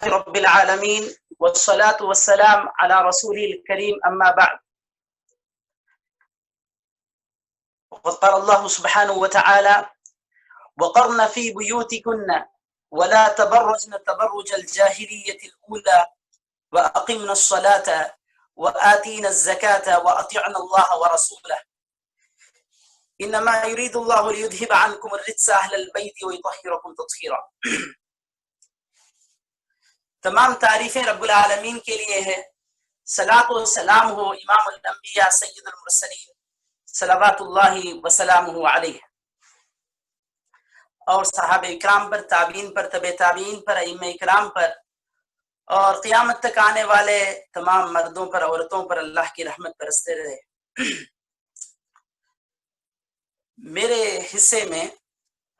رب العالمين والصلاة والسلام على رسوله الكريم أما بعد. وقد قال الله سبحانه وتعالى: وقرن في بيوتكن ولا تبرجن تبرج الجاهلية الأولى وأقمنا الصلاة وآتينا الزكاة وأطعنا الله ورسوله إنما يريد الله ليذهب عنكم الرجس أهل البيت ويطهركم تطهيرا. تمام تعریفیں رب العالمین کے لیے ہے. صلاۃ و سلام ہو امام الانبیاء سید المرسلین صلوات اللہ وسلامہ علیہ اور صحابہ اکرام پر، تابعین پر، تبع تابعین پر، ائمہ اکرام پر اور قیامت تک آنے والے تمام مردوں پر، عورتوں پر اللہ کی رحمت برستے رہے. میرے حصے میں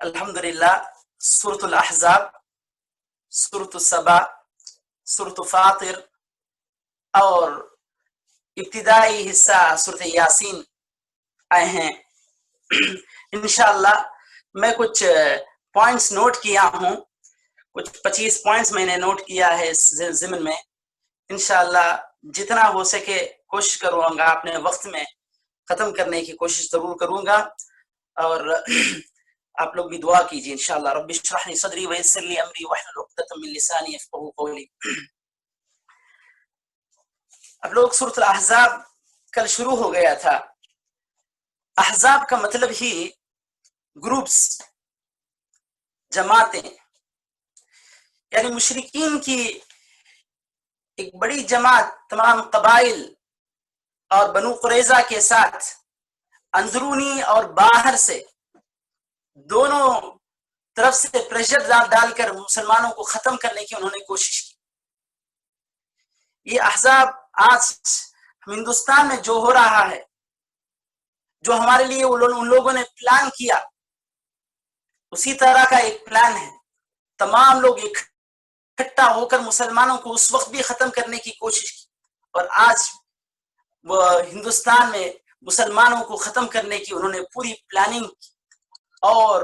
الحمدللہ سورۃ الاحزاب، سورۃ السبا، سورۃ فاطر اور ابتدائی حصہ سورۃ یاسین آئے ہیں. انشاءاللہ میں کچھ پوائنٹس نوٹ کیا ہوں، کچھ 25 پوائنٹس میں نے نوٹ کیا ہے اس ضمن میں. انشاءاللہ جتنا ہو سکے کوشش کروں گا اپنے وقت میں ختم کرنے کی کوشش ضرور کروں گا، اور آپ لوگ بھی دعا کیجیے انشاءاللہ. رب اشرح لی صدری ویسر لی امری واحلل عقدۃ من لسانی یفقهوا قولی. اب لوگ سورۃ الاحزاب کل شروع ہو گیا تھا. احزاب کا مطلب ہی گروپس، جماعتیں، یعنی مشرکین کی ایک بڑی جماعت تمام قبائل اور بنو قریظہ کے ساتھ اندرونی اور باہر سے دونوں طرف سے پریشر ڈال کر مسلمانوں کو ختم کرنے کی انہوں نے کوشش کی. یہ احزاب آج ہندوستان میں جو ہو رہا ہے، جو ہمارے لیے ان لوگوں نے پلان کیا، اسی طرح کا ایک پلان ہے. تمام لوگ اکٹھا ہو کر مسلمانوں کو اس وقت بھی ختم کرنے کی کوشش کی، اور آج وہ ہندوستان میں مسلمانوں کو ختم کرنے کی انہوں نے پوری پلاننگ کی اور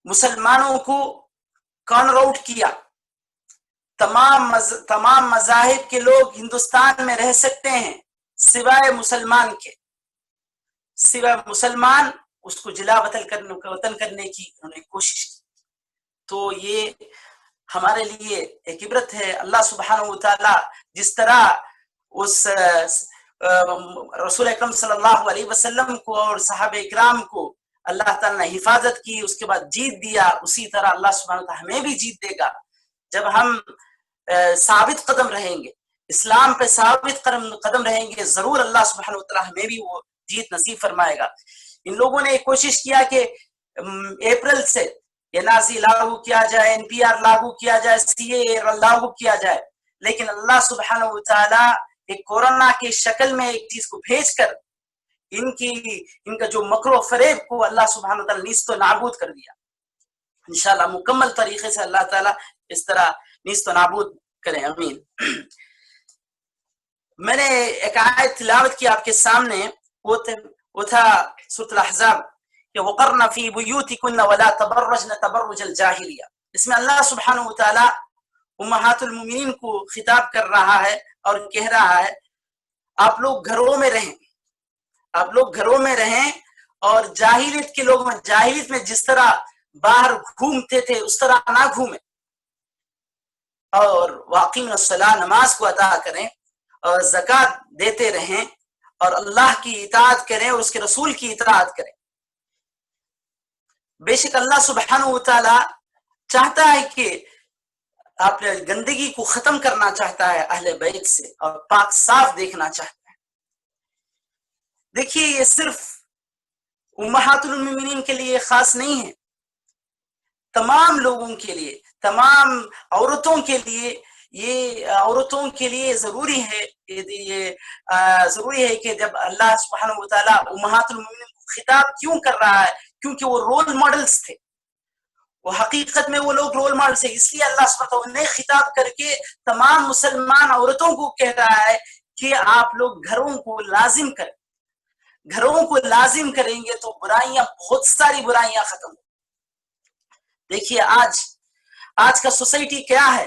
مسلمانوں کو کارنر آؤٹ کیا. تمام مذاہب کے لوگ ہندوستان میں رہ سکتے ہیں سوائے مسلمان کے. سوائے مسلمان اس کو جلا وطن کرنے کی انہوں نے کوشش کی. تو یہ ہمارے لیے ایک عبرت ہے. اللہ سبحانہ وتعالی جس طرح اس رسول اکرم صلی اللہ علیہ وسلم کو اور صحابہ اکرام کو اللہ تعالیٰ نے حفاظت کی، اس کے بعد جیت دیا، اسی طرح اللہ سبحانہ وتعالی ہمیں بھی جیت دے گا جب ہم ثابت قدم رہیں گے، اسلام پہ ثابت قدم رہیں گے. ضرور اللہ سبحانہ وتعالی ہمیں بھی وہ جیت نصیب فرمائے گا. ان لوگوں نے کوشش کیا کہ اپریل سے این آر سی لاگو کیا جائے، این پی آر لاگو کیا جائے، سی اے لاگو کیا جائے، لیکن اللہ سبحانہ وتعالی ایک کورونا کی شکل میں ایک چیز کو بھیج کر ان کا جو مکر و فریب کو اللہ سبحانہ وتعالی نیست و نابود کر دیا. انشاءاللہ مکمل طریقے سے اللہ تعالیٰ اس طرح نیست و نابود کریں، امین. میں نے ایک آیت تلاوت کی آپ کے سامنے، وہ تھا سورۃ الاحزاب کہ وقرن فی بیوتکن ولا تبرجن تبرج الجاہلیہ. اس میں اللہ سبحانہ وتعالی امہات المومنین کو خطاب کر رہا ہے اور کہہ رہا ہے آپ لوگ گھروں میں رہیں، آپ لوگ گھروں میں رہیں اور جاہلیت کے لوگ جاہلیت میں جس طرح باہر گھومتے تھے اس طرح نہ گھومیں، اور واقعی الصلاۃ نماز کو ادا کریں اور زکوٰۃ دیتے رہیں اور اللہ کی اطاعت کریں اور اس کے رسول کی اطاعت کریں. بے شک اللہ سبحانہ وتعالی چاہتا ہے کہ آپ گندگی کو ختم کرنا چاہتا ہے اہل بیت سے اور پاک صاف دیکھنا چاہتا ہے. دیکھیے یہ صرف امہات المومنین کے لیے خاص نہیں ہے، تمام لوگوں کے لیے، تمام عورتوں کے لیے. یہ عورتوں کے لیے ضروری ہے، یہ ضروری ہے کہ جب اللہ سبحانہ وتعالی امہات المومنین کو خطاب کیوں کر رہا ہے، کیونکہ وہ رول ماڈلز تھے، وہ حقیقت میں وہ لوگ رول ماڈلز ہیں. اس لیے اللہ سبحانہ وتعالی نے خطاب کر کے تمام مسلمان عورتوں کو کہہ رہا ہے کہ آپ لوگ گھروں کو لازم کریں. گھروں کو لازم کریں گے تو برائیاں، بہت ساری برائیاں ختم ہوں. دیکھیے آج کا سوسائٹی کیا ہے.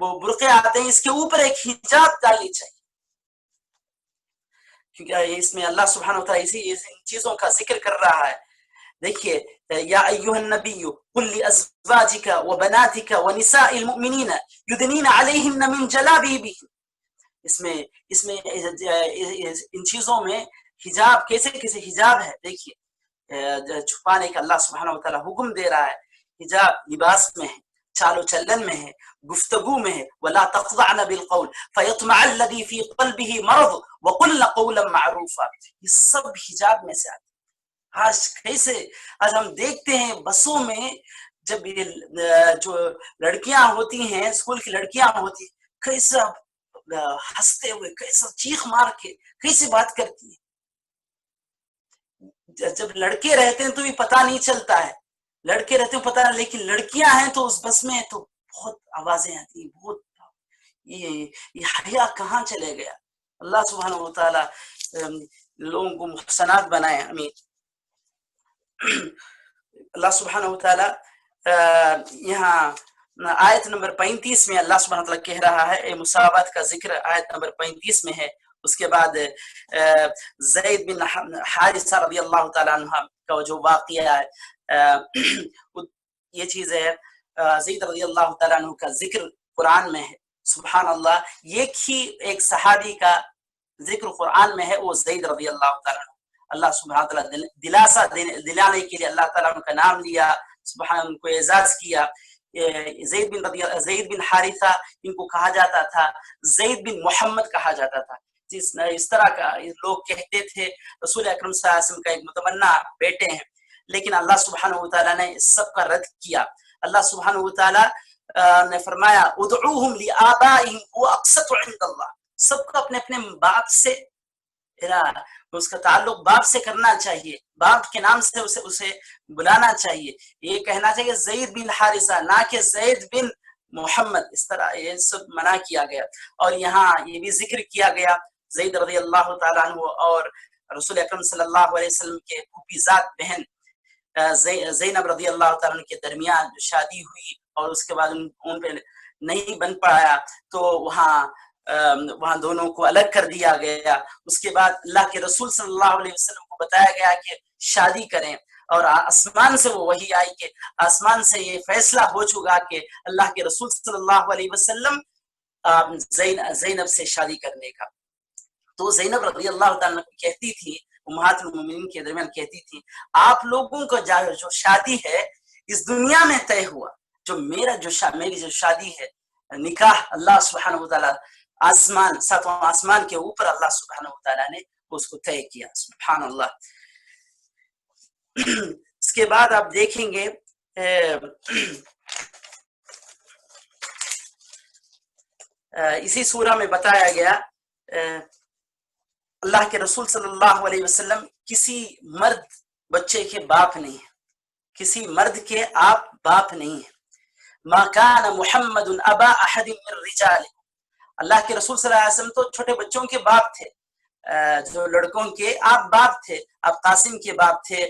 وہ برقع آتے ہیں اس کے اوپر ایک حجاب ڈالنی چاہیے، کیونکہ اس میں اللہ سبحانہ وتعالی اسی ان چیزوں کا ذکر کر رہا ہے. دیکھیے یا ایھا النبی قل لازواجک وبناتک ونساء المؤمنین یدنین علیہن من جلابیبہن. اس میں ان چیزوں میں حجاب کیسے حجاب ہے. دیکھیے چھپانے کا اللہ سبحانہ وتعالی حکم دے رہا ہے. حجاب لباس میں ہے، چال و چلن میں ہے، گفتگو میں ہے. ولا تخضعن بالقول فيطمع الذي في قلبه مرض وقلن قولا معروفا. یہ سب حجاب میں سے آتے. آج ہم دیکھتے ہیں بسوں میں جب جو لڑکیاں ہوتی ہیں، اسکول کی لڑکیاں ہوتی ہیں، کیسا ہنستے ہوئے، کیسا چیخ مار کے کیسے بات کرتی ہیں. جب لڑکے رہتے ہیں تو بھی پتہ نہیں چلتا ہے، لڑکے رہتے ہیں پتہ نہیں، لیکن لڑکیاں ہیں تو اس بس میں تو بہت آوازیں آتی ہیں. بہت یہ حیا کہاں چلے گیا. اللہ سبحانہ وتعالی لوگوں کو محسنات بنائے. امین. اللہ سبحانہ وتعالی یہاں آیت نمبر 35 میں اللہ سبحانہ وتعالی کہہ رہا ہے، مساوات کا ذکر آیت نمبر 35 میں ہے. اس کے بعد زید بن حارثہ رضی اللہ تعالیٰ عنہ کا جو واقعہ ہے، یہ چیز ہے. زید رضی اللہ تعالیٰ عنہ کا ذکر قرآن میں ہے. سبحان اللہ، ایک صحابی کا ذکر قرآن میں ہے، وہ زید رضی اللہ تعالیٰ عنہ. اللہ سبحانہ وتعالی دلاسا دلانے کے لیے اللہ تعالیٰ ان کا نام لیا، سبحان ان کو اعزاز کیا. زید بن حارثہ ان کو کہا جاتا تھا، زید بن محمد کہا جاتا تھا. اس طرح کا لوگ کہتے تھے رسول اکرم صلی اللہ علیہ وسلم کا ایک متمنا بیٹے ہیں. لیکن اللہ سبحانہ وتعالی نے اس سب کا رد کیا. اللہ سبحانہ وتعالی نے فرمایا ادعوہم لآبائہم هو اقسط عند اللہ. سب کو اپنے اپنے باپ سے، اس کا تعلق باپ سے کرنا چاہیے، باپ کے نام سے اسے بلانا چاہیے. یہ کہنا چاہیے زید بن حارثہ، نہ کہ زید بن محمد. اس طرح یہ سب منع کیا گیا. اور یہاں یہ بھی ذکر کیا گیا زید رضی اللہ تعالیٰ عنہ اور رسول اکرم صلی اللہ علیہ وسلم کے پھوپھی ذات بہن زینب رضی اللہ تعالیٰ عنہ کے درمیان جو شادی ہوئی اور اس کے بعد ان پہ نہیں بن پایا تو وہاں دونوں کو الگ کر دیا گیا. اس کے بعد اللہ کے رسول صلی اللہ علیہ وسلم کو بتایا گیا کہ شادی کریں، اور آسمان سے وہ وحی آئی کہ آسمان سے یہ فیصلہ ہو چکا کہ اللہ کے رسول صلی اللہ علیہ وسلم زینب سے شادی کرنے کا. تو زینب رضی اللہ تعالیٰ کہتی تھی، امہات المومنین کے درمیان کہتی تھی، آپ لوگوں کو جو شادی ہے اس دنیا میں طے ہوا، میری جو شادی ہے، نکاح، اللہ سبحانہ وتعالی ساتواں آسمان کے اوپر اللہ سبحانہ وتعالی نے اس کو طے کیا. سبحان اللہ. اس کے بعد آپ دیکھیں گے اسی سورہ میں بتایا گیا اللہ کے رسول صلی اللہ علیہ وسلم کسی مرد بچے کے باپ نہیں ہے، کسی مرد کے آپ باپ نہیں ہیں. ما کان محمد ابا احد من رجالکم. اللہ کے رسول صلی اللہ علیہ وسلم تو چھوٹے بچوں کے باپ تھے، جو لڑکوں کے آپ باپ تھے. آپ قاسم کے باپ تھے،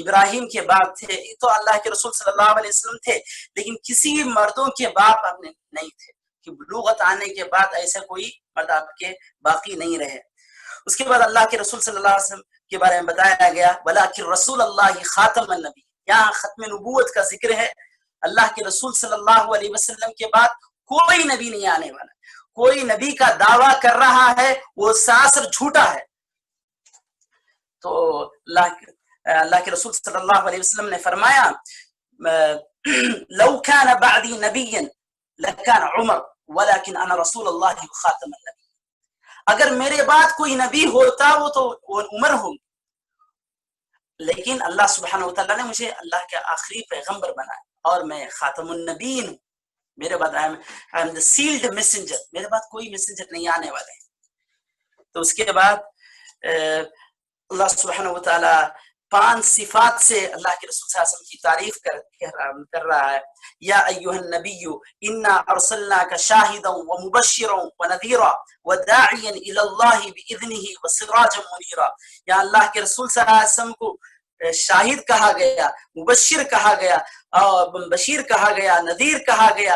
ابراہیم کے باپ تھے، تو اللہ کے رسول صلی اللہ علیہ وسلم تھے. لیکن کسی مردوں کے باپ آپ نہیں تھے کہ بلوغت آنے کے بعد ایسا کوئی مرد آپ کے باقی نہیں رہے. اس کے بعد اللہ کے رسول صلی اللہ علیہ وسلم کے بارے میں بتایا گیا وَلَٰكِن رسول اللہ خاتم النبی. یہاں ختم نبوت کا ذکر ہے. اللہ کے رسول صلی اللہ علیہ وسلم کے بعد کوئی نبی نہیں آنے والا. کوئی نبی کا دعویٰ کر رہا ہے وہ سراسر جھوٹا ہے. تو اللہ کے رسول صلی اللہ علیہ وسلم نے فرمایا لو كان بعدي نبيا لكان عمر ولكن انا رسول الله خاتم النبي. اگر میرے بعد کوئی نبی ہوتا تو وہ عمر ہوں، لیکن اللہ سبحانہ وتعالی نے مجھے اللہ کے آخری پیغمبر بنایا اور میں خاتم النبیین ہوں. میرے بعد I am the sealed messenger. میرے بعد کوئی میسنجر نہیں آنے والے. تو اس کے بعد اللہ سبحانہ وتعالی 5 صفات سے اللہ کے رسول صلی اللہ علیہ وسلم کی تعریف کر رہا ہے. یا ایھا النبی انا ارسلناک شاہدا ومبشرا ونذیرا وداعیا الی اللہ باذنہ وسراجا منیرا. یا اللہ کے رسول صلی اللہ علیہ وسلم کو شاہد کہا گیا، مبشر کہا گیا، اور بشیر کہا گیا، نذیر کہا گیا،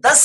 10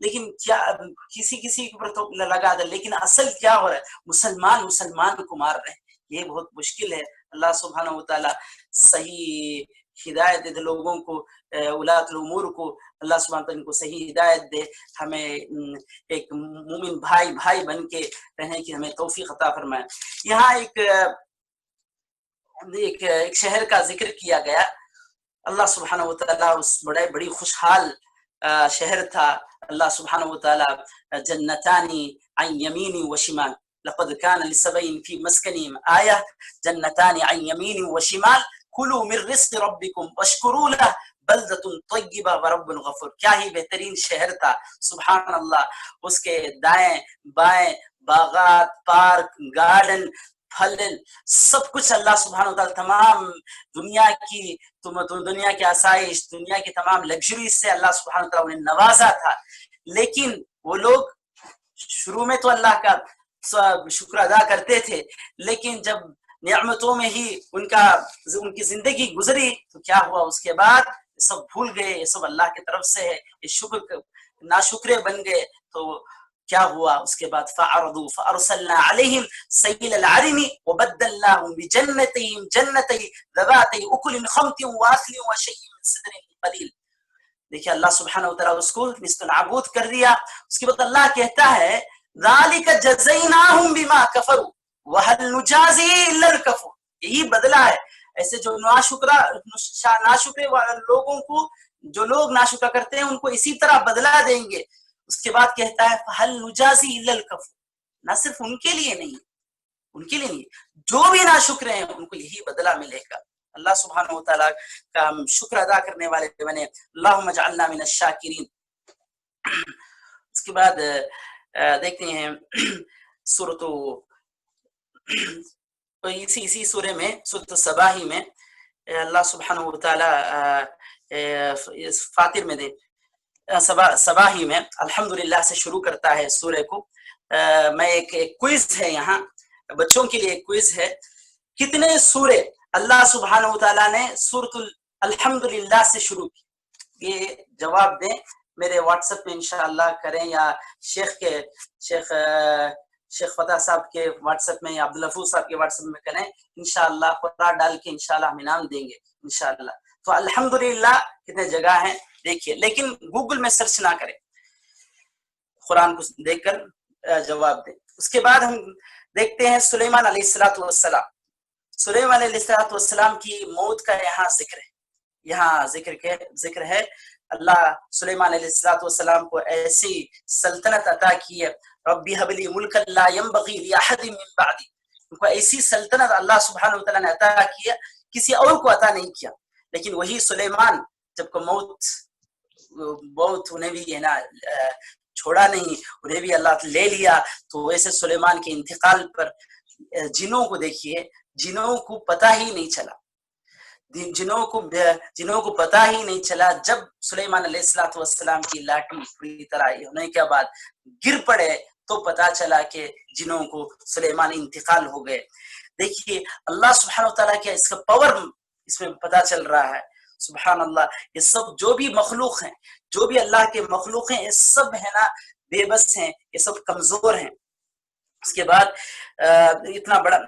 لیکن کیا کسی کسی کے اوپر تو لگا دے، لیکن اصل کیا ہو رہا ہے؟ مسلمان مسلمان کو مار رہے ہیں. یہ بہت مشکل ہے. اللہ سبحانہ و تعالیٰ صحیح ہدایت دے لوگوں کو، اولاۃ الامور کو اللہ سبحانہ تعالیٰ کو صحیح ہدایت دے. ہمیں ایک مومن بھائی بن کے رہنے کی ہمیں توفیق عطا فرمائے. یہاں ایک شہر کا ذکر کیا گیا. اللہ سبحانہ و تعالیٰ اس بڑی خوشحال شہر تھا. اللہ سبحانہ و تعالیٰ جنتانی عن یمین و شمال لقد كان لسبع في مسكنهم آية جنتان عن يمين وشمال كلوا من رزق ربكم واشكروا له بلدة طیبہ ورب غفور. کیا ہی بہترین شہر تھا. سبحان اللہ. اس کے دائیں بائیں باغات، پارک، گارڈن، پھل، سب کچھ اللہ سبحانہ و تعالیٰ تمام دنیا کی آسائش، دنیا کی تمام لگژری سے اللہ سبحانہ و تعالیٰ انہیں نوازا تھا. لیکن وہ لوگ شروع میں تو اللہ کا شکر ادا کرتے تھے، لیکن جب نعمتوں میں ہی ان کی زندگی گزری تو کیا ہوا؟ اس کے بعد سب بھول گئے یہ سب اللہ کی طرف سے ہے، یہ شکر ناشکرے بن گئے. تو کیا ہوا اس کے بعد؟ فَأَعْرَضُوا فَأَرْسَلْنَا عَلَيْهِمْ سَيْلَ الْعَرِمِ وَبَدَّلْنَاهُمْ بِجَنَّتَيْهِمْ جَنَّتَيْ ذَوَاتَيْ أُكُلٍ خَمْطٍ وَأَثْلٍ وَشَيْءٍ مِّن سِدْرٍ قَلِيلٍ. دیکھیے اللہ سبحانہ وتعالیٰ اس کو نابود کر دیا. اس کے بعد اللہ کہتا ہے ذَلِكَ جَزَيْنَاهُمْ بِمَا كَفَرُوا وَهَلْ نُجَازِي إِلَّا الْكَفُورَ. یہی بدلہ ہے ایسے جو ناشکرے والے لوگوں کو، جو لوگ ناشکرا کرتے ہیں ان کو اسی طرح بدلہ دیں گے. اس کے بعد کہتا ہے فَهَلْ نُجَازِي إِلَّا الْكَفُورَ. نہ صرف ان کے لیے نہیں، جو بھی ناشکرے ہیں ان کو یہی بدلہ ملے گا. اللہ سبحانہ و تعالیٰ کا ہم شکر ادا کرنے والے بنے. اللہم اجعلنا من الشاکرین. اس کے بعد دیکھتے ہیں اسی سورے میں سورۃ الصباح میں اللہ سبحانہ و تعالیٰ فاطر میں صباحی میں الحمدللہ سے شروع کرتا ہے سورے کو. میں ایک کوئز ہے یہاں بچوں کے لیے، ایک کوئز ہے. کتنے سورے اللہ سبحانہ و تعالیٰ نے سورۃ الحمدللہ سے شروع کی؟ یہ جواب دیں. میرے واٹس ایپ میں انشاءاللہ کریں، یا شیخ فتح صاحب کے واٹس ایپ میں یا عبداللفوظ صاحب کے واٹس ایپ میں کریں. انشاءاللہ قرآن ڈال کے انشاءاللہ ہم انعام دیں گے انشاءاللہ. تو الحمدللہ کتنے جگہ ہیں دیکھیے، لیکن گوگل میں سرچ نہ کریں، قرآن کو دیکھ کر جواب دیں. اس کے بعد ہم دیکھتے ہیں سلیمان علیہ السلام. سلیمان علیہ السلام کی موت کا یہاں ذکر ہے. یہاں ذکر ہے اللہ سلیمان علیہ السلام کو ایسی سلطنت عطا کی ہے. ربی حب لی ملکا لا ینبغی لاحد من بعدی. ان کو ایسی سلطنت اللہ سبحانہ و تعالیٰ نے عطا کی ہے، کسی اور کو عطا نہیں کیا. لیکن وہی سلیمان جب کو موت انہیں بھی ہے نا چھوڑا نہیں، انہیں بھی اللہ لے لیا. تو ویسے سلیمان کے انتقال پر جنوں کو دیکھیے، جنوں کو پتہ ہی نہیں چلا. جنوں کو پتہ ہی نہیں چلا. جب سلیمان علیہ السلام کی لاٹھی پوری طرح ہونے کے بعد گر پڑے تو پتہ چلا کہ جنوں کو سلیمان انتقال ہو گئے. دیکھیے اللہ سبحانہ و تعالیٰ کیا اس کا پاور اس میں پتہ چل رہا ہے. سبحان اللہ. یہ سب جو بھی مخلوق ہیں، جو بھی اللہ کے مخلوق ہیں، یہ سب ہے نا بے بس ہیں، یہ سب کمزور ہیں. اس کے بعد اتنا بڑا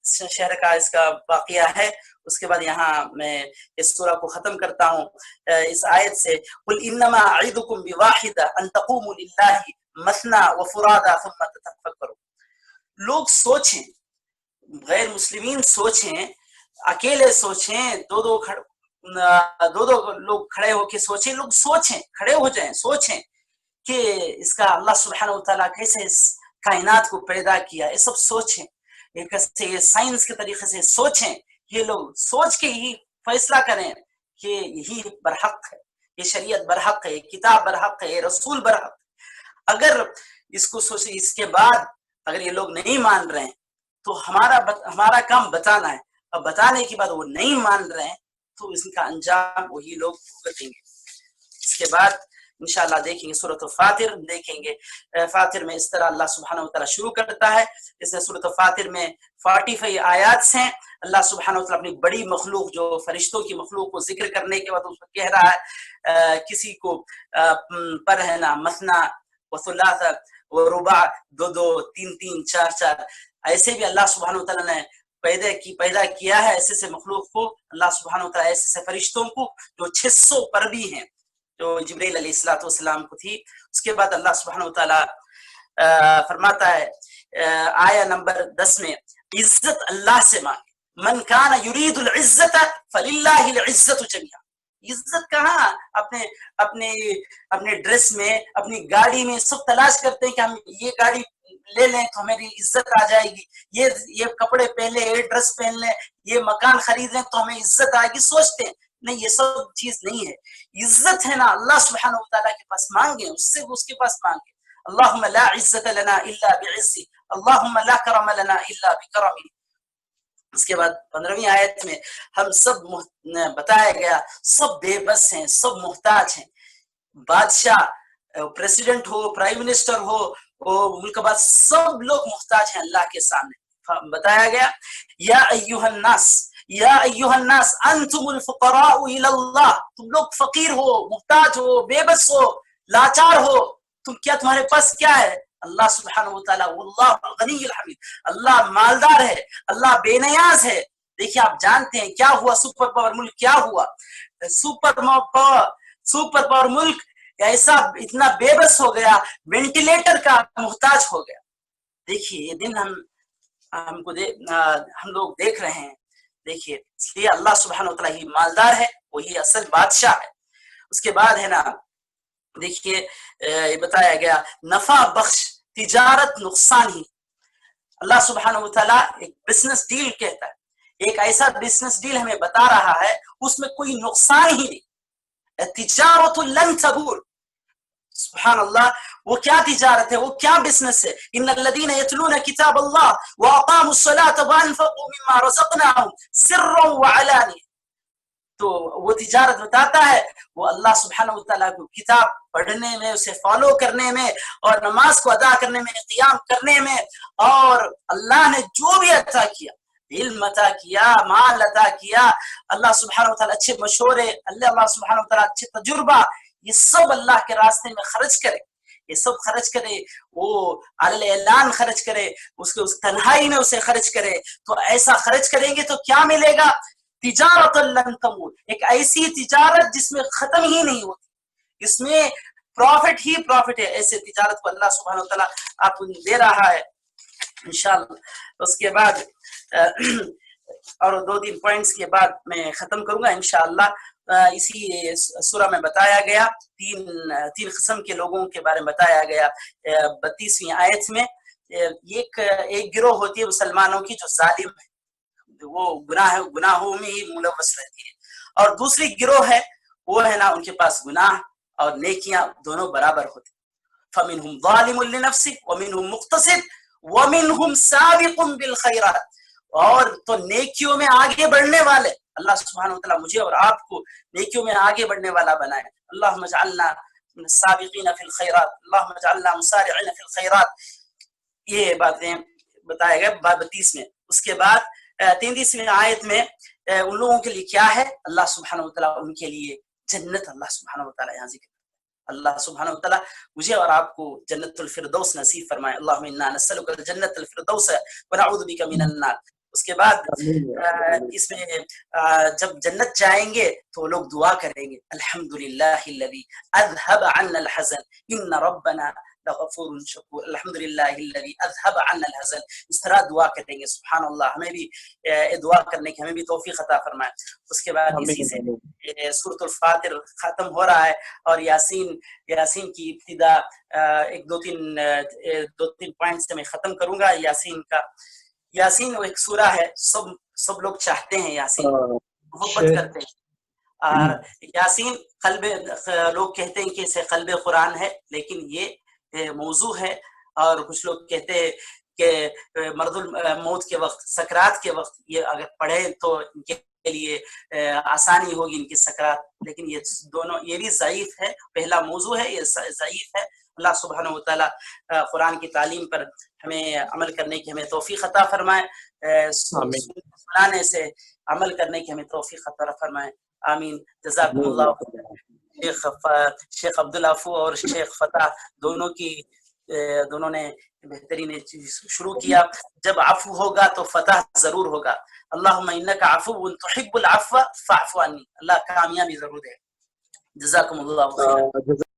شہر کا اس کا واقعہ ہے. اس کے بعد یہاں میں اس سورہ کو ختم کرتا ہوں اس آیت سے. قل انما اعظکم بواحدہ ان تقوموا للہ مثنی وفرادا ثم تتفکروا. لوگ سوچیں، غیر مسلمین سوچیں، اکیلے سوچیں، دو لوگ کھڑے ہو کے سوچیں. لوگ سوچیں، کھڑے ہو جائیں، سوچیں کہ اس کا اللہ سبحانہ و تعالیٰ کیسے اس کائنات کو پیدا کیا. یہ سب سوچیں، یہ سائنس کے طریقے سے سوچیں. یہ لوگ سوچ کے ہی فیصلہ کریں کہ یہی برحق ہے، یہ شریعت برحق ہے، یہ کتاب برحق ہے، یہ رسول برحق. اگر اس کو سوچیں، اس کے بعد اگر یہ لوگ نہیں مان رہے ہیں تو ہمارا کام بتانا ہے. اب بتانے کے بعد وہ نہیں مان رہے ہیں تو اس کا انجام وہی لوگ بھگتیں گے. اس کے بعد انشاءاللہ دیکھیں گے سورۃ فاطر. دیکھیں گے فاطر میں اس طرح اللہ سبحانہ و تعالیٰ شروع کرتا ہے. اس میں سورۃ فاطر میں 45 آیات ہیں. اللہ سبحانہ وتعالی اپنی بڑی مخلوق جو فرشتوں کی مخلوق کو ذکر کرنے کے بعد اس کو کہہ رہا ہے کسی کو پر ہے نا مثنا و ثلاث و رباع، 2 2 3 3 4 4 ایسے بھی اللہ سبحانہ وتعالی نے پیدا کیا ہے ایسے سے مخلوق کو، اللہ سبحانہ وتعالی ایسے سے فرشتوں کو جو 600 پر بھی ہیں جو جبرائیل علیہ الصلوۃ والسلام کو تھی۔ اس کے بعد اللہ سبحانہ وتعالی فرماتا ہے آیا نمبر 10 میں، عزت اللہ سے مانگے، من کان یرید العزت فللہ العزت جمیعا۔ عزت کہاں اپنے ڈریس میں، اپنی گاڑی میں، سب تلاش کرتے ہیں کہ ہم یہ گاڑی لے لیں تو ہماری عزت آ جائے گی، یہ کپڑے پہن لیں، یہ ڈریس پہن لیں، یہ مکان خرید لیں تو ہمیں عزت آئے گی، سوچتے ہیں۔ نہیں، یہ سب چیز نہیں ہے۔ عزت ہے نا اللہ سبحانہ وتعالیٰ کے پاس مانگے، اس کے پاس مانگے۔ اللہم لا عزت لنا الا بعزی، اللہم لا کرم لنا الا بکرمی۔ اس کے بعد 15ویں آیت میں ہم سب بتایا گیا سب بے بس ہیں، سب محتاج ہیں، بادشاہ، پریسیڈنٹ ہو، پرائم منسٹر ہو، ملک کا بعد سب لوگ محتاج ہیں اللہ کے سامنے۔ بتایا گیا یا ایھا الناس، یا ایھا الناس انتم الفقراء الی اللہ، تم لوگ فقیر ہو، محتاج ہو، بے بس ہو، لاچار ہو، تمہارے پاس کیا ہے؟ اللہ سبحانہ وتعالی واللہ الغنی الحمید، اللہ مالدار ہے، اللہ بے نیاز ہے۔ دیکھیے آپ جانتے ہیں کیا ہوا، سپر پاور ملک کیا ہوا، سپر پاور ملک ایسا اتنا بے بس ہو گیا، وینٹیلیٹر کا محتاج ہو گیا۔ دیکھیے یہ دن ہم لوگ دیکھ رہے ہیں۔ دیکھیے اس لیے اللہ سبحانہ وتعالی ہی مالدار ہے، وہی اصل بادشاہ ہے۔ اس کے بعد ہے نا دیکھیے یہ بتایا گیا نفع بخش تجارت نقصان ہی۔ اللہ سبحانہ وتعالیٰ ایک بزنس ڈیل کہتا ہے، ایک ایسا بزنس ڈیل ہمیں بتا رہا ہے اس میں کوئی نقصان ہی نہیں۔ تجارت لن تبور، سبحان اللہ، وہ کیا تجارت ہے، وہ کیا بزنس ہے؟ ان الذین یتلون کتاب اللہ واقاموا الصلاۃ وانفقوا مما رزقناہم سرا وعلانیہ۔ تو وہ تجارت بتاتا ہے وہ اللہ سبحانہ وتعالیٰ کو کتاب پڑھنے میں، اسے فالو کرنے میں، اور نماز کو ادا کرنے میں، قیام کرنے میں، اور اللہ نے جو بھی عطا کیا، علم عطا کیا، مال عطا کیا، اللہ سبحانہ وتعالیٰ اچھے مشورے، اللہ سبحانہ وتعالیٰ اچھے تجربہ، یہ سب اللہ کے راستے میں خرچ کرے، یہ سب خرچ کرے، وہ علی اعلان خرچ کرے، اس تنہائی میں اسے خرچ کرے، تو ایسا خرچ کریں گے تو کیا ملے گا؟ تجارت لن تمور، ایک ایسی تجارت جس میں ختم ہی نہیں ہوتی، اس میں پروفٹ ہی پروفٹ ہے۔ ایسے تجارت کو اللہ سبحانہ وتعالیٰ آپ کو دے رہا ہے انشاءاللہ۔ اس کے بعد اور 2-3 پوائنٹس کے بعد میں ختم کروں گا انشاءاللہ۔ اسی سورہ میں بتایا گیا تین قسم کے لوگوں کے بارے میں بتایا گیا 32ویں آیت میں۔ ایک گروہ ہوتی ہے مسلمانوں کی جو ظالم ہے، وہ گناہوں میں ہی ملوث رہتی ہے، اور دوسری گروہ ہے وہ ہے نا ان کے پاس گناہ اور نیکیاں دونوں برابر ہوتی، فمنہم ظالم لنفسہ ومنہم مقتصد ومنہم سابق بالخیرات، اور تو نیکیوں میں آگے بڑھنے والے، اللہ سبحانہ وتعالیٰ مجھے اور آپ کو نیکیوں میں آگے بڑھنے والا بنائے۔ اللہم اجعلنا من السابقین فی الخیرات، اللہم اجعلنا مسارعین فی الخیرات، یہ باتیں بتایا گیا 32 میں۔ اس کے بعد 33ویں آیت میں ان لوگوں کے لیے کیا ہے؟ اللہ سبحانہ وتعالیٰ ان کے لیے جنت، اللہ سبحانہ وتعالیٰ یہاں ذکر، اللہ سبحانہ وتعالیٰ مجھے اور آپ کو جنت الفردوس نصیب فرمائے۔ اللہم انا نسألک جنت الفردوس ونعوذ بک من النار۔ اس کے بعد اس میں جب جنت جائیں گے تو لوگ دعا کریں گے، الحمدللہ الذی اذهب عنا الحزن ان ربنا لغفور شکور، الحمدللہ الذی اذهب عنا الحزن، اس طرح دعا کریں گے۔ سبحان اللہ، ہمیں بھی دعا کرنے کی ہمیں بھی توفیق عطا فرمائے۔ اس کے بعد اسی سے سورۃ الفاتر ختم ہو رہا ہے، اور یاسین کی ابتدا دو تین پوائنٹ سے میں ختم کروں گا یاسین کا۔ یاسین وہ ایک سورہ ہے، سب لوگ چاہتے ہیں یاسین، محبت کرتے ہیں۔ یاسین لوگ کہتے ہیں کہ اسے قلب قرآن ہے، لیکن یہ موضوع ہے، اور کچھ لوگ کہتے ہیں کہ مرض الموت کے وقت، سکرات کے وقت یہ اگر پڑھے تو ان کے لیے آسانی ہوگی ان کی سکرات، لیکن یہ دونوں یہ بھی ضعیف ہے، پہلا موضوع ہے یہ ضعیف ہے۔ اللہ سبحانہ وتعالیٰ قرآن کی تعلیم پر ہمیں عمل کرنے کی ہمیں توفیق عطا فرمائے۔ سنانے سے عمل کرنے کی ہمیں توفیق عطا فرمائے. آمین. جزاکم اللہ. شیخ عبدالعفو اور شیخ فتح دونوں نے بہترین چیز شروع کیا. جب عفو ہوگا تو فتح ضرور ہوگا. اللہم انک عفو تحب العفو فاعف عنی. اللہ کامیابی ضرور دے. جزاکم اللہ خیر.